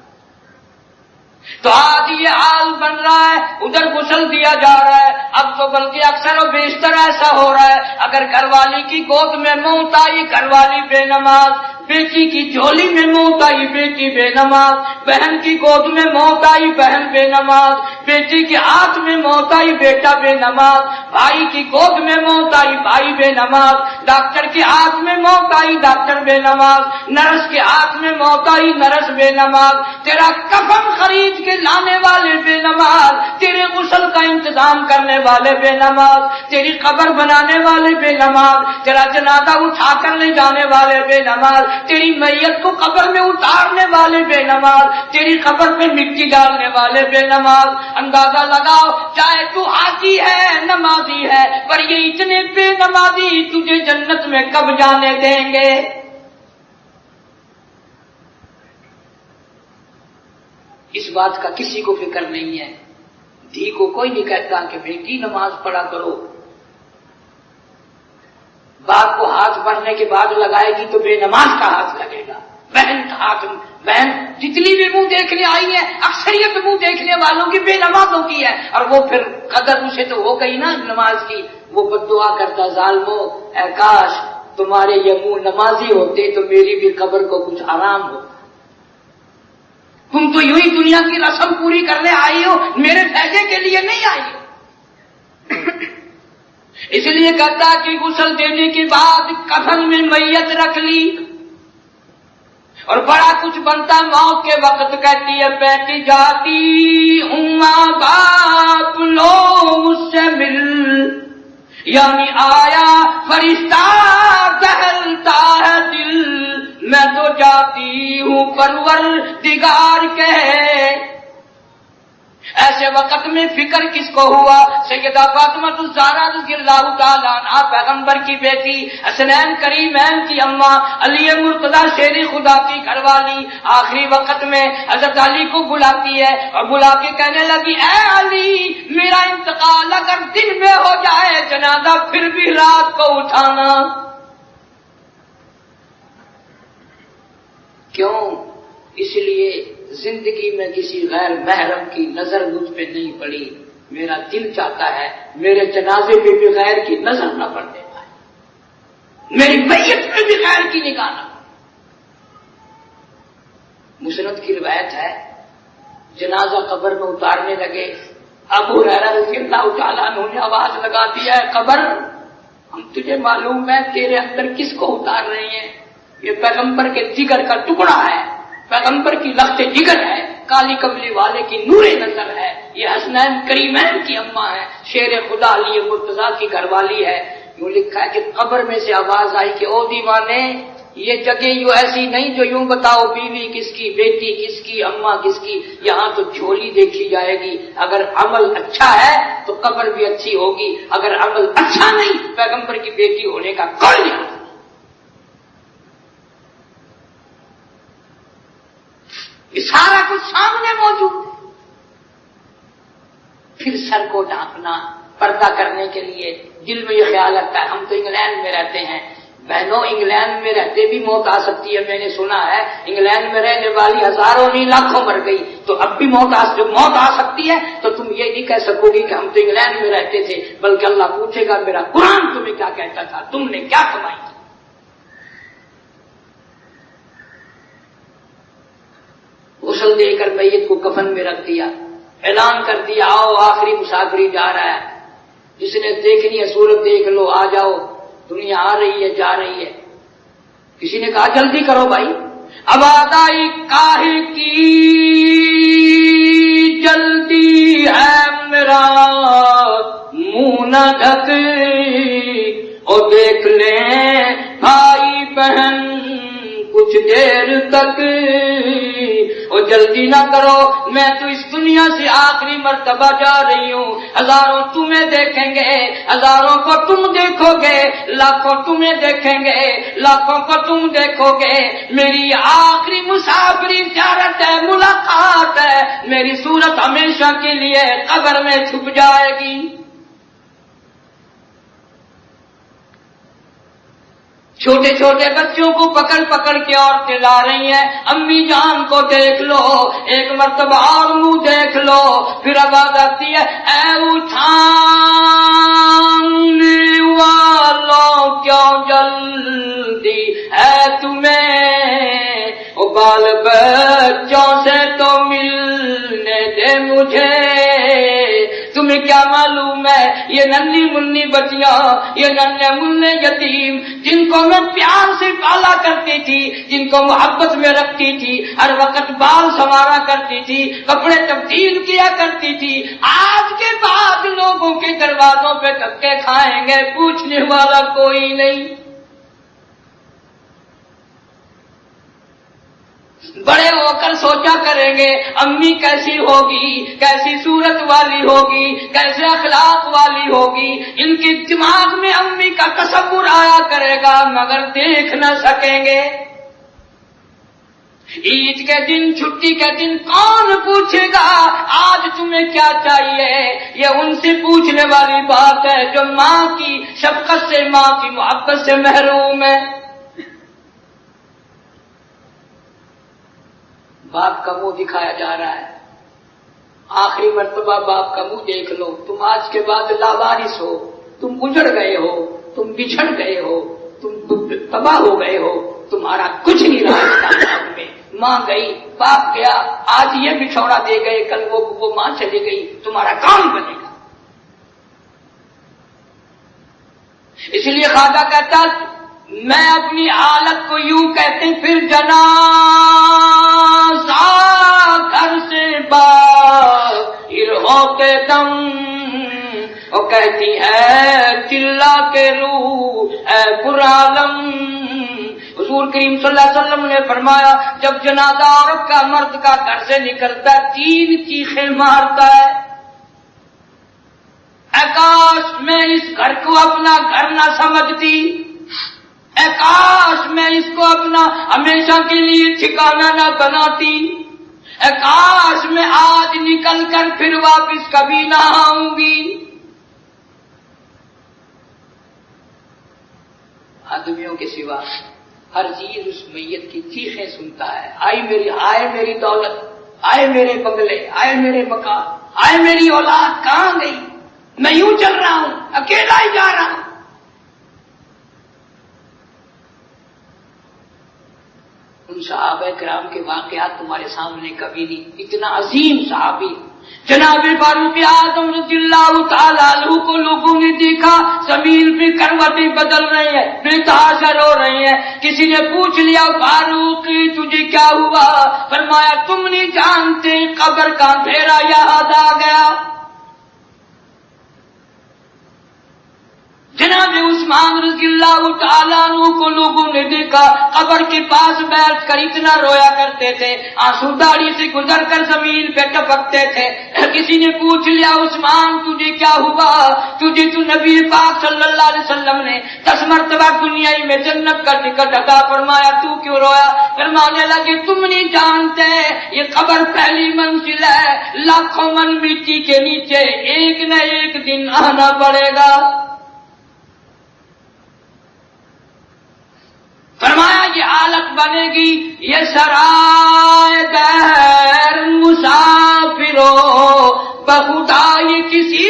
تو آج یہ حال بن رہا ہے، ادھر غسل دیا جا رہا ہے، اب تو بلکہ اکثر و بیشتر ایسا ہو رہا ہے اگر گھر والی کی گود میں موت آئی گھر والی بے نماز، بیٹی کی جھولی میں موت آئی بیٹی بے نماز، بہن کی گود میں موت آئی بہن بے نماز، بیٹی کے ہاتھ میں موت آئی بیٹا بے نماز، بھائی کی گود میں موت آئی بھائی بے نماز، ڈاکٹر کے ہاتھ میں موت آئی ڈاکٹر بے نماز، نرس کے ہاتھ میں موت آئی نرس بے نماز، تیرا کفن خرید کے لانے والے بے نماز، تیرے غسل کا انتظام کرنے والے بے نماز، تیری قبر بنانے والے بے نماز، تیرا جنازہ اٹھا کر لے جانے والے بے نماز، تیری میت کو قبر میں اتارنے والے بے نماز، تیری قبر پہ مٹی ڈالنے والے بے نماز. اندازہ لگاؤ، چاہے تو حاجی ہے نمازی ہے، پر یہ اتنے بے نمازی تجھے جنت میں کب جانے دیں گے؟ اس بات کا کسی کو فکر نہیں ہے. دھی کو کوئی نہیں کہتا کہ بیٹی نماز پڑھا کرو. باپ کو ہاتھ بھرنے کے بعد لگائے گی تو بے نماز کا ہاتھ لگے گا. بہن کا ہاتھ، بہن جتنی بھی منہ دیکھنے آئی ہیں اکثریت منہ دیکھنے والوں کی بے نمازوں کی ہے، اور وہ پھر قدر اسے تو ہو گئی نا نماز کی. وہ بد دعا کرتا، ظالمو اے کاش تمہارے یہ منہ نمازی ہوتے تو میری بھی قبر کو کچھ آرام ہوتا. تم تو یوں ہی دنیا کی رسم پوری کرنے آئی ہو، میرے فائدے کے لیے نہیں آئی ہو. اس لیے کہتا کہ غسل دینے کے بعد کفن میں میت رکھ لی اور بڑا کچھ بنتا. موت کے وقت کہتی ہے بیٹی جاتی ہوں ماں باپ لو مجھ سے مل، یعنی آیا فرشتہ دہلتا ہے دل، میں تو جاتی ہوں پروردگار کے. ایسے وقت میں فکر کس کو ہوا؟ سیدہ فاطمہ الزہرا رضی اللہ تعالیٰ عنہا پیغمبر کی بیٹی، حسنین کریمین کی اماں، علی مرتضی شیر خدا کی گھر والی، آخری وقت میں حضرت علی کو بلاتی ہے اور بلا کے کہنے لگی اے علی میرا انتقال اگر دن میں ہو جائے جنازہ پھر بھی رات کو اٹھانا. کیوں؟ اس لیے زندگی میں کسی غیر محرم کی نظر مجھ پہ نہیں پڑی. میرا دل چاہتا ہے میرے جنازے پہ بھی غیر کی نظر نہ پڑنے پائے، میری میت پہ بھی غیر کی نگاہ نہ پڑے. مسند کی روایت ہے جنازہ قبر میں اتارنے لگے. ابو ہریرہ رضی اللہ تعالیٰ عنہ نے آواز لگا دیا ہے قبر ہم تجھے معلوم ہے تیرے اندر کس کو اتار رہے ہیں؟ یہ پیغمبر کے جگر کا ٹکڑا ہے، پیغمبر کی لخت جگر ہے، کالی کملی والے کی نور نظر ہے. یہ حسنین کریمین کی اماں ہے، شیر خدا علی مرتضی کی گھر والی ہے. یوں لکھا ہے کہ قبر میں سے آواز آئی کہ او دیوانے یہ جگہ یوں ایسی نہیں جو یوں بتاؤ بیوی کس کی، بیٹی کس کی، اماں کس کی. یہاں تو جھولی دیکھی جائے گی. اگر عمل اچھا ہے تو قبر بھی اچھی ہوگی، اگر عمل اچھا نہیں پیغمبر کی بیٹی ہونے کا کوئی نہیں. یہ سارا کچھ سامنے موجود ہے. پھر سر کو ڈھانپنا پردہ کرنے کے لیے دل میں یہ خیال آتا ہے ہم تو انگلینڈ میں رہتے ہیں. بہنوں انگلینڈ میں رہتے بھی موت آ سکتی ہے. میں نے سنا ہے انگلینڈ میں رہنے والی ہزاروں نہیں لاکھوں مر گئی تو اب بھی جب موت آ سکتی ہے تو تم یہ نہیں کہہ سکو گی کہ ہم تو انگلینڈ میں رہتے تھے، بلکہ اللہ پوچھے گا میرا قرآن تمہیں کیا کہتا تھا، تم نے کیا کمائی تھی. غسل دے کر میت کو کفن میں رکھ دیا، اعلان کر دیا آؤ آخری مسافری جا رہا ہے، جس نے دیکھنی ہے صورت دیکھ لو، آ جاؤ دنیا آ رہی ہے جا رہی ہے. کسی نے کہا جلدی کرو بھائی. اب آدائی کاہے کی جلدی ہے میرا منہ نہ ڈھک، اور دیکھ لیں بھائی بہن کچھ دیر تک، اور جلدی نہ کرو میں تو اس دنیا سے آخری مرتبہ جا رہی ہوں. ہزاروں تمہیں دیکھیں گے، ہزاروں کو تم دیکھو گے، لاکھوں تمہیں دیکھیں گے، لاکھوں کو تم دیکھو گے. میری آخری مسافری زیارت ہے، ملاقات ہے. میری صورت ہمیشہ کے لیے قبر میں چھپ جائے گی. چھوٹے چھوٹے بچوں کو پکڑ پکڑ کے عورتیں لا رہی ہیں، امی جان کو دیکھ لو، ایک مرتبہ اور منہ دیکھ لو. پھر آواز آتی ہے اے اٹھانے والوں کیوں جلدی ہے تمہیں، وہ بال بچوں سے تو ملنے دے مجھے. تمہیں کیا معلوم ہے یہ ننھی منی بچیاں، یہ ننھے مننے یتیم جن کو میں پیار سے پالا کرتی تھی، جن کو محبت میں رکھتی تھی، ہر وقت بال سنوارا کرتی تھی، کپڑے تبدیل کیا کرتی تھی، آج کے بعد لوگوں کے دروازوں پہ دھکے کھائیں گے، پوچھنے والا کوئی نہیں. بڑے ہو کر سوچا کریں گے امی کیسی ہوگی، کیسی صورت والی ہوگی، کیسے اخلاق والی ہوگی، ان کے دماغ میں امی کا تصور آیا کرے گا مگر دیکھ نہ سکیں گے۔ عید کے دن، چھٹی کے دن کون پوچھے گا آج تمہیں کیا چاہیے؟ یہ ان سے پوچھنے والی بات ہے جو ماں کی شفقت سے، ماں کی محبت سے محروم ہے۔ باپ کا منہ دکھایا جا رہا ہے، آخری مرتبہ باپ کا منہ دیکھ لو۔ تم آج کے بعد لاوارث ہو، تم اجڑ گئے ہو، تم بچھڑ گئے ہو، تم تباہ ہو گئے ہو، تمہارا کچھ نہیں رہا اس کائنات میں۔ ماں گئی، باپ گیا، آج یہ بچھوڑا دے گئے، کل وہ ماں چلی گئی، تمہارا کام بنے گا۔ اس لیے خواجہ کہتا میں اپنی حالت کو یوں کہتے پھر جنازہ گھر سے باہر ہوتے دم، وہ کہتی ہے چلا کے روح اے پرعالم۔ حضور کریم صلی اللہ علیہ وسلم نے فرمایا جب جنازہ عورت کا مرد کا گھر سے نکلتا ہے 3 چیخیں مارتا ہے، اے کاش میں اس گھر کو اپنا گھر نہ سمجھتی، اے کاش میں اس کو اپنا ہمیشہ کے لیے ٹھکانہ نہ بناتی، اے کاش میں آج نکل کر پھر واپس کبھی نہ آؤں گی۔ آدمیوں کے سوا ہر چیز اس میت کی چیخیں سنتا ہے، آئے میری دولت، آئے میرے بنگلے، آئے میرے مکان، آئے میری اولاد کہاں گئی؟ میں یوں چل رہا ہوں، اکیلا ہی جا رہا ہوں۔ ان صحابہ کرام کے واقعات تمہارے سامنے کبھی نہیں۔ اتنا عظیم صحابی جناب فاروق اعظم رضی اللہ تعالیٰ عنہ کو لوگوں نے دیکھا زمین پہ کروٹیں بدل رہے ہیں، بے تحاشر ہو رہے ہیں۔ کسی نے پوچھ لیا فاروق تجھے کیا ہوا؟ فرمایا تم نہیں جانتے قبر کا اندھیرا یاد آ گیا۔ جناب عثمان رضی اللہ تعالیٰ عنہ کو لوگوں نے دیکھا قبر کے پاس بیٹھ کر اتنا رویا کرتے تھے، آنسو داڑھی سے گزر کر زمین پہ ٹپکتے تھے۔ کسی نے پوچھ لیا عثمان تجھے کیا ہوا؟ تجھے تو نبی پاک صلی اللہ علیہ وسلم نے 10 مرتبہ دنیا میں جنت کا ٹکٹ عطا فرمایا، تو کیوں رویا؟ فرمانے لگے تم نہیں جانتے یہ قبر پہلی منزل ہے، لاکھوں من مٹی کے نیچے ایک نہ ایک دن آنا پڑے گا۔ فرمایا یہ حالت بنے گی، یہ سرائے دیر مسافرو بخدا یہ کسی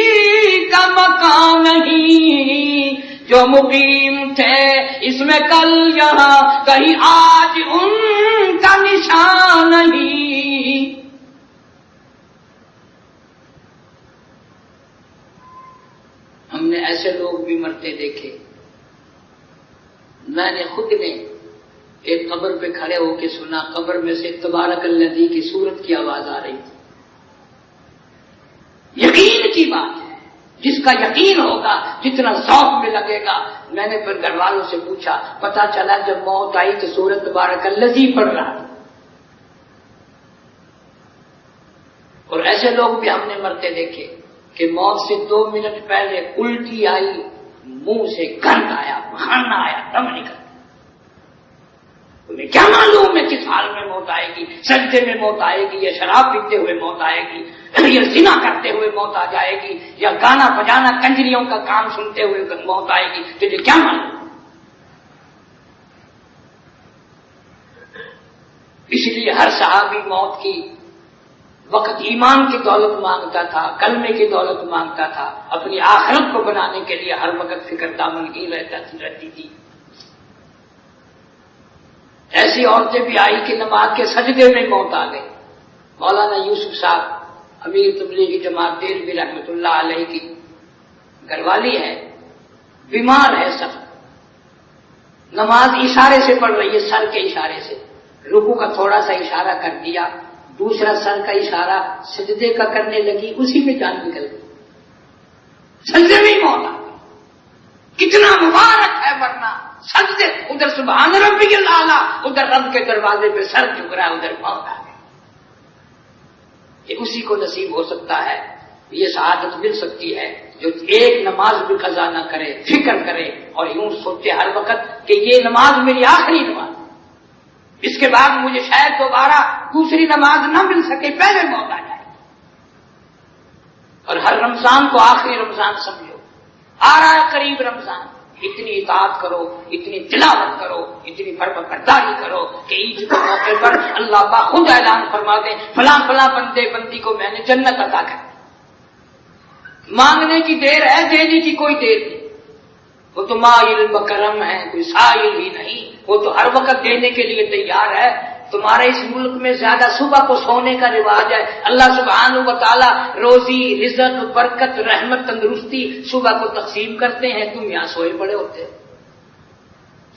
کا مکان نہیں، جو مقیم تھے اس میں کل یہاں کہیں آج ان کا نشان نہیں۔ ہم نے ایسے لوگ بھی مرتے دیکھے۔ میں نے خود نے ایک قبر پہ کھڑے ہو کے سنا، قبر میں سے تبارک الذی کی صورت کی آواز آ رہی تھی۔ یقین کی بات ہے، جس کا یقین ہوگا جتنا ذوق میں لگے گا۔ میں نے پھر گھر والوں سے پوچھا، پتا چلا جب موت آئی تو سورت تبارک الذی پڑھ رہا تھا۔ اور ایسے لوگ بھی ہم نے مرتے دیکھے کہ موت سے 2 منٹ پہلے الٹی آئی، منہ سے گند آیا، بہانا آیا، دم نکل۔ تمہیں کیا معلوم ہے کس حال میں موت آئے گی؟ سجدے میں موت آئے گی، یا شراب پیتے ہوئے موت آئے گی، یا زنا کرتے ہوئے موت آ جائے گی، یا گانا بجانا کنجریوں کا کام سنتے ہوئے موت آئے گی؟ تجھے کیا معلوم؟ اس لیے ہر صحابی موت کی وقت ایمان کی دولت مانگتا تھا، کلمے کی دولت مانگتا تھا، اپنی آخرت کو بنانے کے لیے ہر وقت فکر دامنگی رہتی تھی۔ ایسی عورتیں بھی آئی کہ نماز کے سجدے میں موت آ گئی۔ مولانا یوسف صاحب امیر تبلیغی جماعت دیلوی رحمۃ اللہ علیہ کی گھر والی ہے، بیمار ہے سخت، نماز اشارے سے پڑھ رہی ہے، سر کے اشارے سے، رکوع کا تھوڑا سا اشارہ کر دیا، دوسرا سر کا اشارہ سجدے کا کرنے لگی، اسی میں جان نکل گئی، سجدے میں موت آ گئی۔ کتنا مبارک ہے ورنہ سجدے، ادھر سبحان ربی الاعلیٰ، ادھر رب کے دروازے پہ سر جھک رہا ہے، ادھر پاؤں ڈال رہا ہے۔ یہ اسی کو نصیب ہو سکتا ہے، یہ سعادت مل سکتی ہے جو ایک نماز بھی قضا نہ کرے، فکر کرے اور یوں سوچے ہر وقت کہ یہ نماز میری آخری نماز، اس کے بعد مجھے شاید دوبارہ دوسری نماز نہ مل سکے، پہلے موت آ جائے۔ اور ہر رمضان کو آخری رمضان سمجھو، آ رہا ہے قریب رمضان، اتنی اطاعت کرو، اتنی تلاوت کرو، اتنی فرمانبرداری کرو کہ عید کے موقع پر اللہ پاک خود اعلان فرما دے فلاں فلاں بندے بندی کو میں نے جنت عطا کر دی۔ مانگنے کی دیر ہے، دینے کی کوئی دیر نہیں۔ وہ تو مائل بکرم ہے، کوئی سائل ہی نہیں، وہ تو ہر وقت دینے کے لیے تیار ہے۔ تمہارے اس ملک میں زیادہ صبح کو سونے کا رواج ہے، اللہ سبحانہ و تعالیٰ روزی رزق برکت رحمت تندرستی صبح کو تقسیم کرتے ہیں، تم یہاں سوئے پڑے ہوتے ہو۔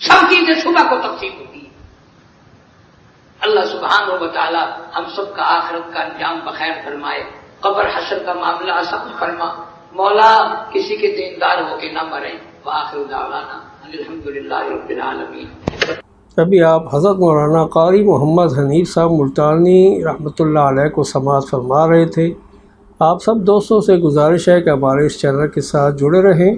سب چیزیں صبح کو تقسیم ہوتی ہیں۔ اللہ سبحانہ و تعالیٰ ہم سب کا آخرت کا انجام بخیر فرمائے، قبر حشر کا معاملہ آسان فرما، مولا کسی کے دیندار ہو کے نہ مریں۔ وآخر دعوانا الحمدللہ رب العالمین۔ ابھی آپ حضرت مولانا قاری محمد حنیف صاحب ملتانی رحمۃ اللہ علیہ کو سماعت فرما رہے تھے۔ آپ سب دوستوں سے گزارش ہے کہ ہمارے اس چینل کے ساتھ جڑے رہیں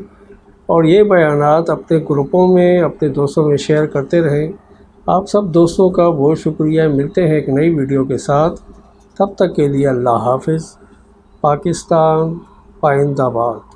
اور یہ بیانات اپنے گروپوں میں اپنے دوستوں میں شیئر کرتے رہیں۔ آپ سب دوستوں کا بہت شکریہ۔ ملتے ہیں ایک نئی ویڈیو کے ساتھ، تب تک کے لیے اللہ حافظ۔ پاکستان پائندہ باد۔